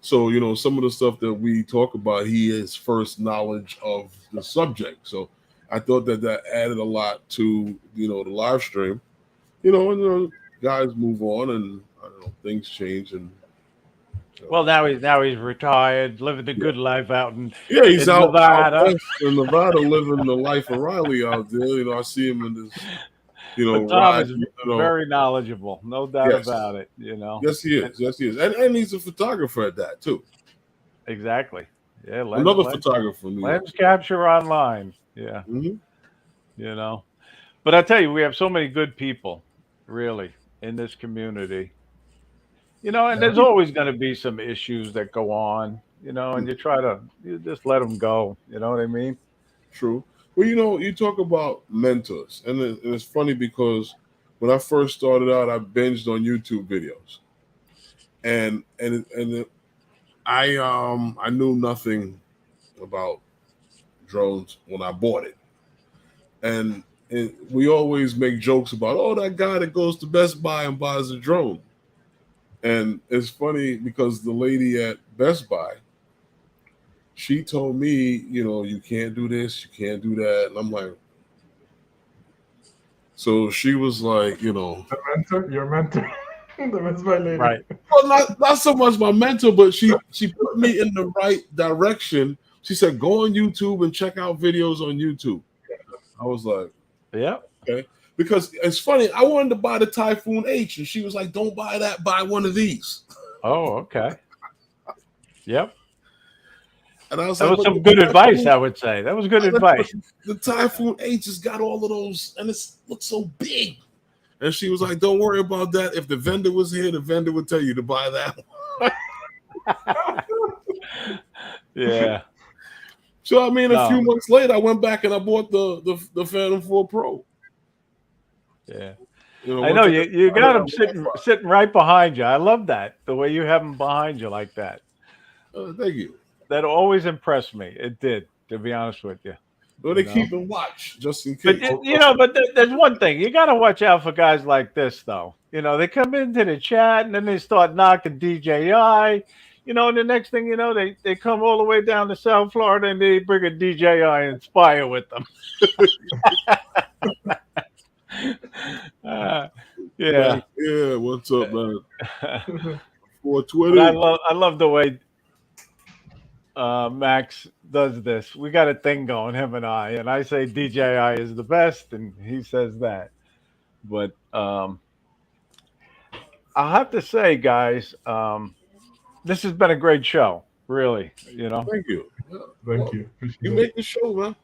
So, some of the stuff that we talk about, he has first knowledge of the subject. So I thought that added a lot to, the live stream, and guys move on and I don't know, things change. And, Well, now he's retired, living the yeah. good life out in Yeah, he's out Nevada. west in Nevada living the life of Riley out there. I see him in this, But Tom ride, is very knowledgeable, no doubt yes. about it. Yes, he And is. Yes, he is. And he's a photographer at that too. exactly. Yeah, Another photographer from New York. lens capture online. Yeah, Mm-hmm. you know. But I tell you, we have so many good people, really, in this community. And there's always going to be some issues that go on. And you just let them go. You know what I mean? True. Well, you talk about mentors, and it's funny because when I first started out, I binged on YouTube videos, I knew nothing about drones when I bought it, and we always make jokes about, oh, that guy that goes to Best Buy and buys a drone, and it's funny because the lady at Best Buy, she told me, you know, you can't do this, you can't do that. And I'm like, so she was like, you know, The mentor, your mentor, the Best Buy lady. Right. well, not so much my mentor, but she put me in the right direction. She said, go on YouTube and check out videos on YouTube. I was like, Yeah. okay. Because it's funny, I wanted to buy the Typhoon H, and she was like, don't buy that, buy one of these. Oh, okay. Yep. And I was That like, was but some good advice, I would say. That was good advice. the Typhoon H has got all of those, and it looks so big. And she was like, don't worry about that. If the vendor was here, the vendor would tell you to buy that one. Yeah. So, I mean, a few months later, I went back and I bought the Phantom 4 Pro. Yeah. You know, I know you got them sitting right behind you. I love that, the way you have them behind you like that. Thank you. That always impressed me. It did, to be honest with you. Well, they keep them watch just in But case. but there's one thing you got to watch out for guys like this, though. You know, they come into the chat and then they start knocking DJI. You know, and the next thing you know, they come all the way down to South Florida and they bring a DJI Inspire with them. Yeah. Yeah. What's up, man? 420. But I love the way Max does this. We got a thing going, him and I say DJI is the best, and he says that. But I'll have to say, guys, this has been a great show, really. You know, Thank you. Thank you. You make the show, man.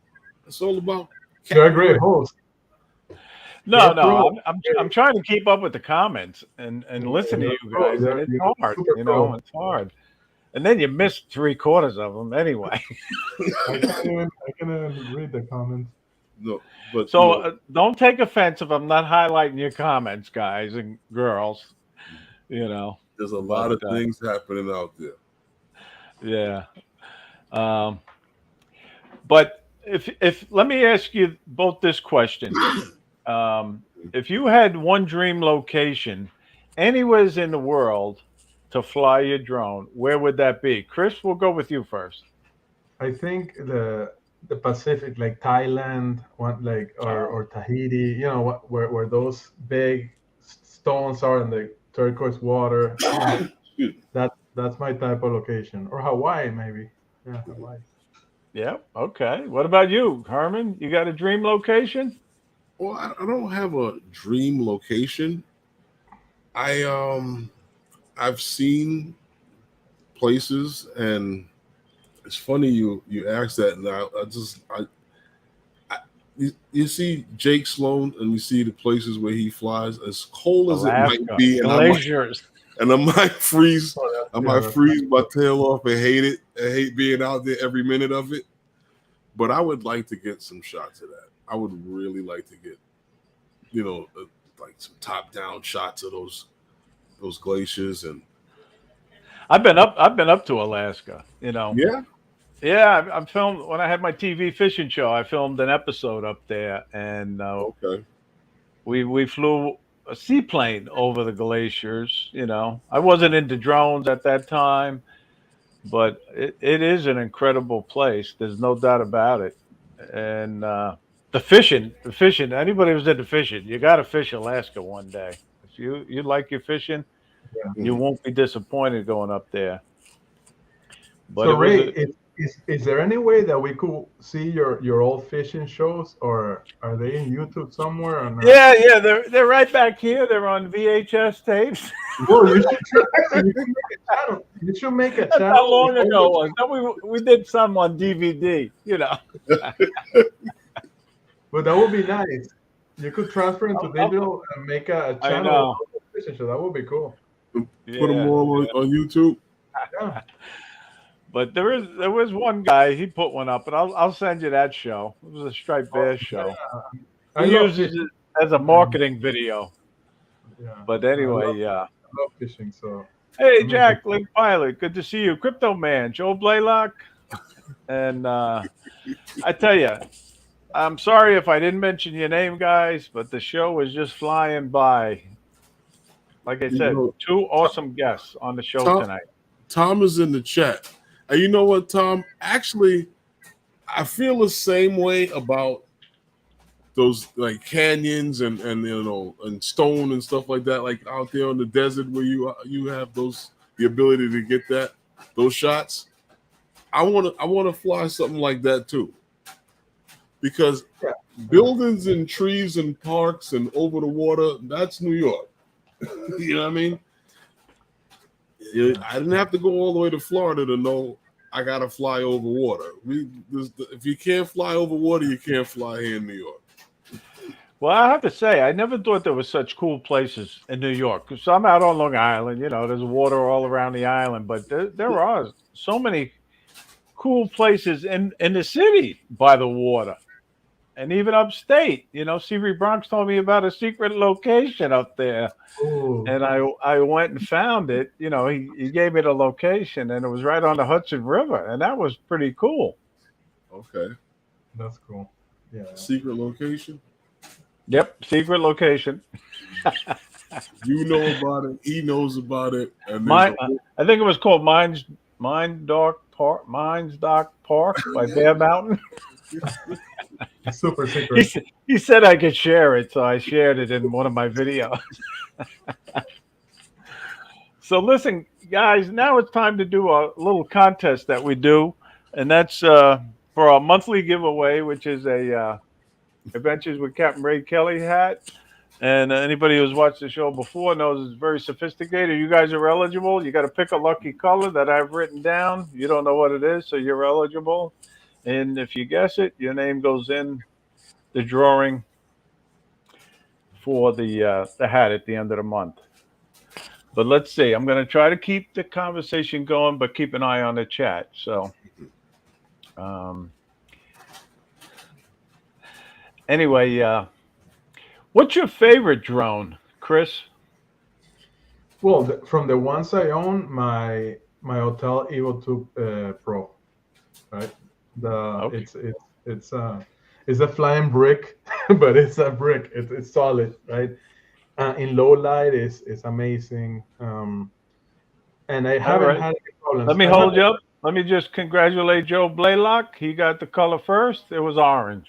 It's all about. You're a great host. No, I'm trying to keep up with the comments and listen to you guys, and it's hard. You know, it's hard. And then you missed 3/4 of them anyway. I can't even read the comments. No, but so don't take offense if I'm not highlighting your comments, guys and girls. You know, there's a lot of things happening out there. Yeah. But if let me ask you both this question. If you had one dream location anywhere in the world to fly your drone, where would that be? Chris, we'll go with you first. I think the Pacific, like Thailand, or Tahiti. You know, where those big stones are in the turquoise water. That's my type of location. Or Hawaii, maybe. Yeah, Hawaii. Yeah. Okay. What about you, Herman? You got a dream location? Well, I don't have a dream location. I've seen places, and it's funny you asked that. Now you see Jake Sloan, and you see the places where he flies. As cold as Alaska, it might be, glaciers, and I might freeze. I might freeze my tail off and hate it. I hate being out there every minute of it. But I would like to get some shots of that. I would really like to get, like some top-down shots of those glaciers. And I've been up to Alaska. You know. Yeah. Yeah, I filmed when I had my TV fishing show. I filmed an episode up there, and we flew a seaplane over the glaciers. You know, I wasn't into drones at that time, but it is an incredible place. There's no doubt about it. And the fishing. Anybody who's into fishing, you got to fish Alaska one day. If you like your fishing, you won't be disappointed going up there. But so Ray, is there any way that we could see your old fishing shows, or are they in YouTube somewhere? Or not? Yeah, they're right back here. They're on VHS tapes. Well, you should make a channel. That's how long ago it was. No, we did some on DVD, you know. But that would be nice. You could transfer into digital and make a channel. Fishing show. That would be cool. Put them all on YouTube. Yeah. But there was one guy, he put one up, and I'll send you that show. It was a striped bass show. He uses it as a marketing video. Yeah. But anyway, I love fishing, so. Hey, Jack, Link Pilot, good to see you. Crypto Man, Joe Blaylock. And I tell you, I'm sorry if I didn't mention your name, guys, but the show was just flying by. Like I said, two awesome guests on the show tonight. Tom is in the chat. And you know what, Tom? Actually, I feel the same way about those like canyons and and stone and stuff like that, like out there on the desert where you have the ability to get those shots. I want to fly something like that too, because buildings and trees and parks and over the water, that's New York. You know what I mean? I didn't have to go all the way to Florida to know I gotta fly over water. If you can't fly over water, you can't fly here in New York. Well, I have to say, I never thought there were such cool places in New York. So I'm out on Long Island, there's water all around the island, but there are so many cool places in the city by the water. And even upstate, Seabury Bronx told me about a secret location up there. Ooh. And I went and found it. He gave me the location, and it was right on the Hudson River. And that was pretty cool. Okay. That's cool. Yeah. Secret location? Yep, secret location. You know about it. He knows about it. And I think it was called Mines Dock Park by Bear Mountain. Super secret. He said I could share it, so I shared it in one of my videos. So listen, guys, now it's time to do a little contest that we do, and that's for our monthly giveaway, which is a Adventures with Capt Ray Kelly hat. And anybody who's watched the show before knows it's very sophisticated. You guys are eligible. You got to pick a lucky color that I've written down. You don't know what it is, so you're eligible. And if you guess it, your name goes in the drawing for the hat at the end of the month. But let's see. I'm going to try to keep the conversation going, but keep an eye on the chat. So, anyway, what's your favorite drone, Chris? Well, from the ones I own, my Hotel Evo 2 Pro, right? Okay. It's a flying brick, but it's a brick. It's solid, right? In low light, is amazing. And I haven't had any problems. Let me hold you up. Let me just congratulate Joe Blaylock. He got the color first. It was orange.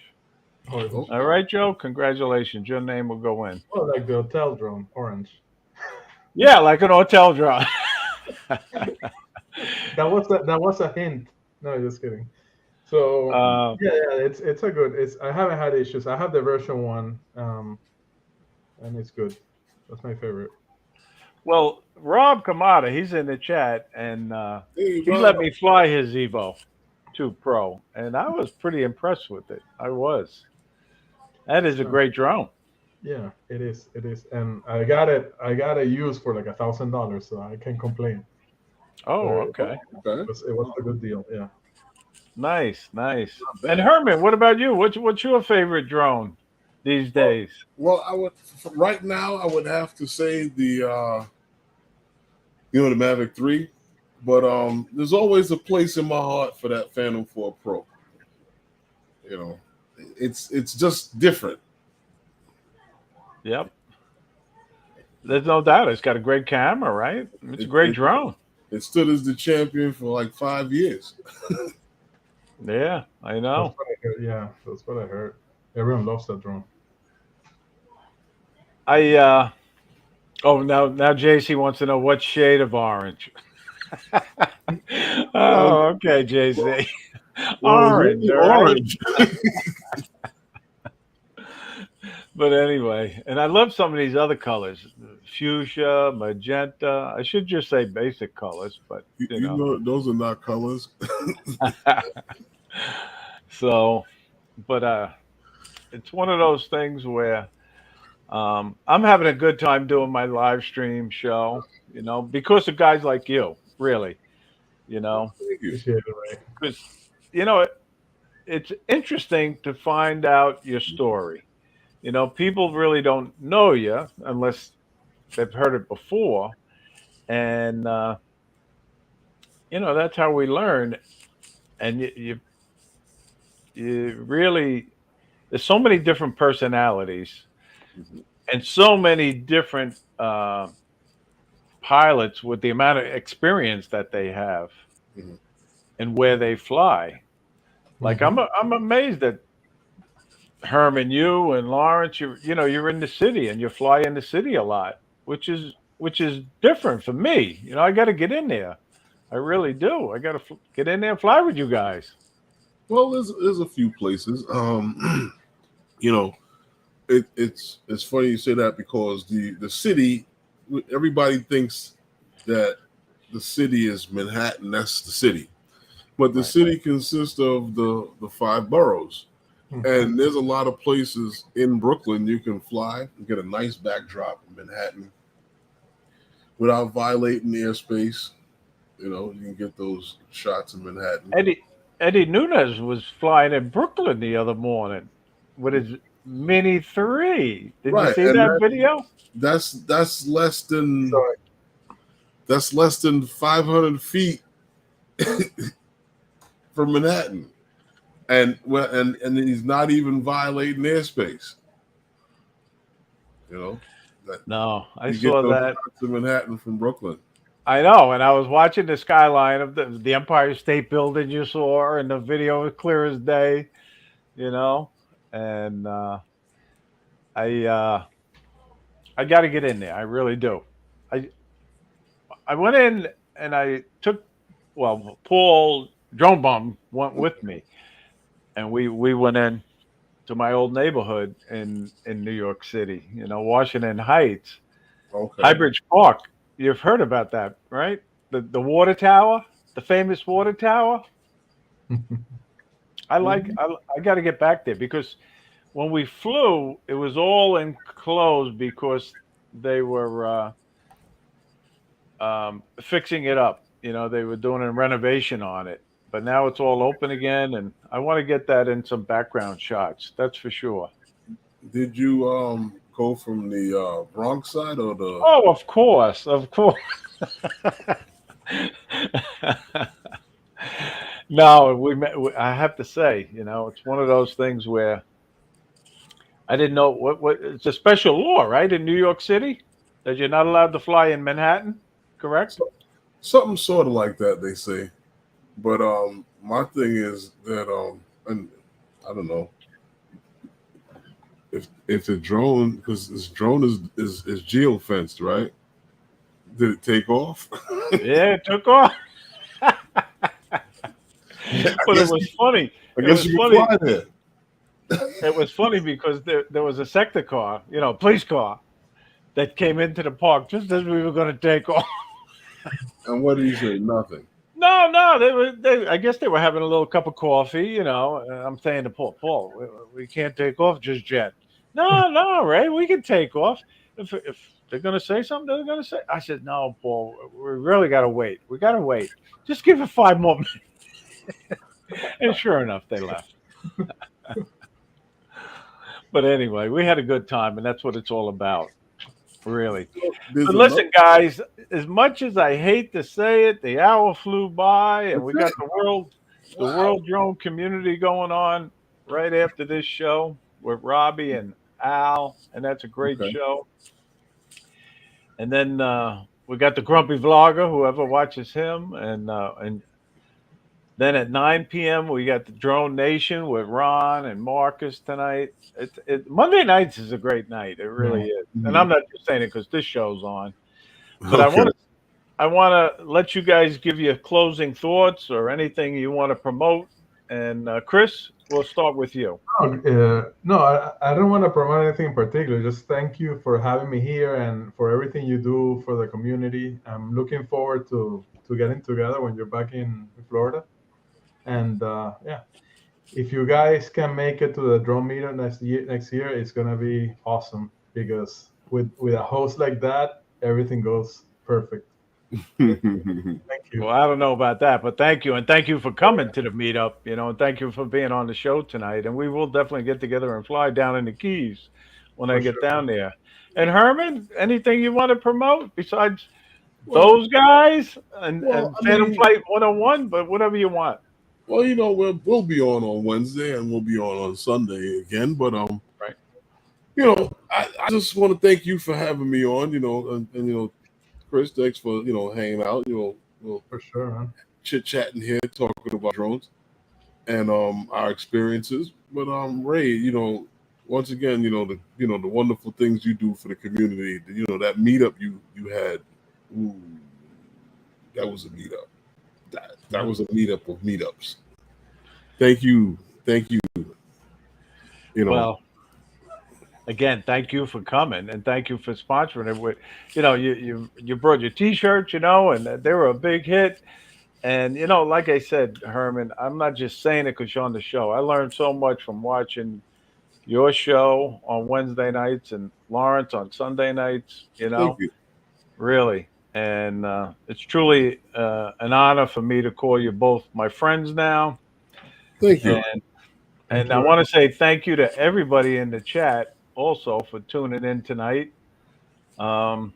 Oh, All right, Joe. Congratulations. Your name will go in. oh, like the hotel drone, orange. Yeah, like an hotel drone. That was a hint. No, just kidding. So yeah, it's a good. I haven't had issues. I have the version 1, and it's good. That's my favorite. Well, Rob Kamada, he's in the chat, and Hey, he let me fly his Evo 2 Pro, and I was pretty impressed with it. I was. That is a great drone. Yeah, it is. It is, and I got it used for like $1,000, so I can't complain. Oh, okay. It was a good deal. Yeah. Nice. And Herman, what about you? What's your favorite drone these days? Well, right now I would have to say the the Mavic 3, but there's always a place in my heart for that Phantom 4 Pro. It's just different. Yep. There's no doubt. It's got a great camera, right? It's a great drone. It stood as the champion for like 5 years. Yeah, I know. That's what I heard. Everyone loves that drone. Now JC wants to know what shade of orange. Oh, okay, JC. Orange, Really right? orange. But anyway, and I love some of these other colors: fuchsia, magenta. I should just say basic colors, but you know those are not colors. So, but it's one of those things where I'm having a good time doing my live stream show, because of guys like you, really, Thank you. Appreciate it, right? because it's interesting to find out your story. People really don't know you unless they've heard it before, and that's how we learn. And you really, there's so many different personalities and so many different pilots with the amount of experience that they have. Mhm. and where they fly. Like Mhm. I'm amazed that Herman, you and Lawrence, you're in the city and you fly in the city a lot, which is different for me. I got to get in there. I really do. I got to get in there and fly with you guys. Well, there's a few places. You know, it's funny you say that because the city, everybody thinks that the city is Manhattan. That's the city, but the Right. city consists of the five boroughs, Mhm. and there's a lot of places in Brooklyn you can fly and get a nice backdrop in Manhattan without violating the airspace. You can get those shots in Manhattan. Eddie Eddie Nunez was flying in Brooklyn the other morning with his Mini 3. Did you Right, see and that video? that's less than Sorry. 500 feet from Manhattan, and he's not even violating airspace. You know that No, I you get saw those that. shots of Manhattan from Brooklyn. I know, and I was watching the skyline of the Empire State Building you saw, and the video was clear as day, you know. And I uh, I got to get in there. I really do. I I went in and I took Paul Drone Bomb went with me, and we went in to my old neighborhood in New York City, Washington Heights, Okay. Highbridge Park. You've heard about that, right? The water tower, the famous water tower. Mhm. I got to get back there because when we flew, it was all enclosed because they were fixing it up. They were doing a renovation on it, but now it's all open again, and I want to get that in some background shots. That's for sure. Did you go from the Bronx side or the? Oh, of course, of course. No, I have to say, it's one of those things where I didn't know what it's a special law, right, in New York City that you're not allowed to fly in Manhattan, correct? Something sort of like that, they say. But my thing is that and I don't know if the drone, because this drone is geo fenced, right? Did it take off? Yeah, it took off, I but it guess was funny. I It guess was you can funny. fly there. It was funny because there was a sector car, police car that came into the park just as we were going to take off. And what did he say? Nothing. No, no, I guess they were having a little cup of coffee, I'm saying to Paul, we can't take off just yet. No, no, Ray, we can take off. If they're going to say something, they're going to say. I said, no, Paul, we really got to wait. We got to wait. Just give it 5 more minutes. And sure enough, they left. But anyway, we had a good time, and that's what it's all about, really. There's But another. listen, guys, as much as I hate to say it, the hour flew by, and we That's got it. the Wow. world drone community going on right after this show with Robbie and Al, and that's a great Okay. show. And then we got the grumpy vlogger, whoever watches him, and then at 9 p.m. we got the Drone Nation with Ron and Marcus tonight. Monday nights is a great night. It Yeah. really is, and I'm Mhm. not just saying it because this show's on. But Okay. I want to let you guys give your closing thoughts or anything you want to promote. And Chris, we'll start with you. No, I don't want to promote anything in particular. Just thank you for having me here and for everything you do for the community. I'm looking forward to getting together when you're back in Florida. And yeah, if you guys can make it to the drone meetup next year, it's gonna be awesome because with a host like that, everything goes perfect. Thank you. Well, I don't know about that, but thank you, and thank you for coming to the meetup. And thank you for being on the show tonight. And we will definitely get together and fly down in the Keys when I For get sure. down there. And Herman, anything you want to promote besides well, those guys and well, I Phantom mean, Flight 101? But whatever you want. we'll be on Wednesday and we'll be on Sunday again. But Right. I just want to thank you for having me on. And Chris, thanks for hanging out. For sure, man. chit chatting here, talking about drones and our experiences. But Ray, you know, once again, you know the wonderful things you do for the community. You know, that meetup you had, ooh, that was a meetup. That was a meetup of meetups. Thank you. You know, Well, again, thank you for coming and thank you for sponsoring it. You know, you brought your T-shirts, you know, and they were a big hit. And you know, like I said, Herman, I'm not just saying it because you're on the show. I learned so much from watching your show on Wednesday nights and Lawrence on Sunday nights. You thank know, you. really, and it's truly an honor for me to call you both my friends now. Thank you. And Thank and I you. want to say thank you to everybody in the chat also for tuning in tonight. Um,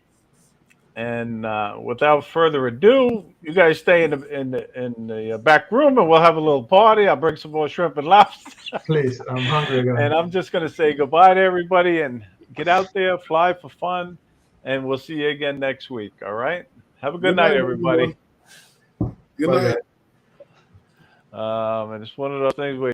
and without further ado, you guys stay in the back room, and we'll have a little party. I'll bring some more shrimp and lobster, Please, I'm hungry and again. I'm just gonna say goodbye to everybody and get out there, fly for fun, and we'll see you again next week. All right. Have a good Good night, night, everybody. everyone. Good Bye, night. guys. And it's one of those things where